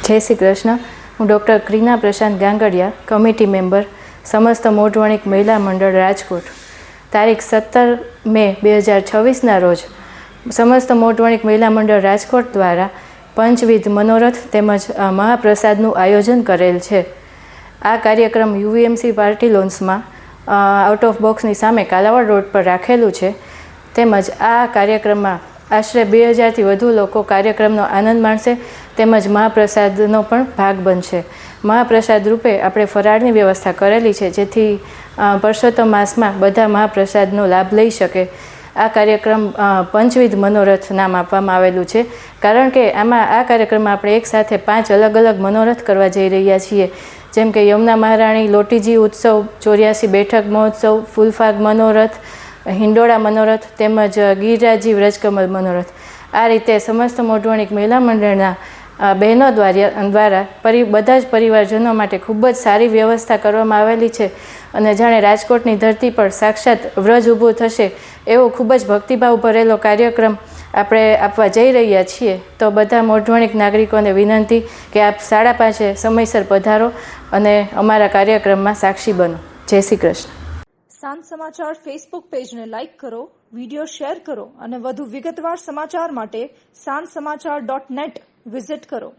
જય શ્રી કૃષ્ણ. હું ડૉક્ટર ક્રીના પ્રશાંત Gangadiya, committee member, સમસ્ત મોઢવણિક મહિલા મંડળ રાજકોટ. તારીખ 17 મે 2026ના રોજ સમસ્ત મોઢવણિક મહિલા મંડળ રાજકોટ દ્વારા પંચવિધ મનોરથ તેમજ મહાપ્રસાદનું આયોજન કરેલ છે. આ કાર્યક્રમ UVMC પાર્ટી લોન્સમાં આઉટ ઓફ બોક્સની સામે કાલાવાડ રોડ પર રાખેલું છે. તેમજ આ કાર્યક્રમમાં આશરે 2000થી વધુ લોકો કાર્યક્રમનો આનંદ માણશે તેમજ મહાપ્રસાદનો પણ ભાગ બનશે. મહાપ્રસાદ રૂપે આપણે ફરાળની વ્યવસ્થા કરેલી છે, જેથી પરસોત્તમ માસમાં બધા મહાપ્રસાદનો લાભ લઈ શકે. આ કાર્યક્રમ પંચવિધ મનોરથ નામ આપવામાં આવેલું છે, કારણ કે આ કાર્યક્રમમાં આપણે એકસાથે 5 અલગ અલગ મનોરથ કરવા જઈ રહ્યા છીએ, જેમ કે યમુના મહારાણી લોટીજી ઉત્સવ, 84 બેઠક મહોત્સવ, ફૂલફાગ મનોરથ, હિંડોળા મનોરથ તેમજ ગિરિરાજી વ્રજકમલ મનોરથ. આ રીતે સમસ્ત મોઢવણિક મહિલા મંડળના બહેનો દ્વારા બધા જ પરિવારજનો માટે ખૂબ જ સારી વ્યવસ્થા કરવામાં આવેલી છે. અને જાણે રાજકોટની ધરતી પર સાક્ષાત વ્રજ ઊભું થશે એવો ખૂબ જ ભક્તિભાવ ભરેલો કાર્યક્રમ આપણે આપવા જઈ રહ્યા છીએ. તો બધા મોઢવણિક નાગરિકોને વિનંતી કે આપ 5:30 સમયસર પધારો અને અમારા કાર્યક્રમમાં સાક્ષી બનો. જય શ્રી કૃષ્ણ. સાંજ સમાચાર ફેસબુક પેજને લાઇક કરો, વિડીયો શેર કરો અને વધુ વિગતવાર સમાચાર માટે sanssamachar.net વિઝિટ કરો.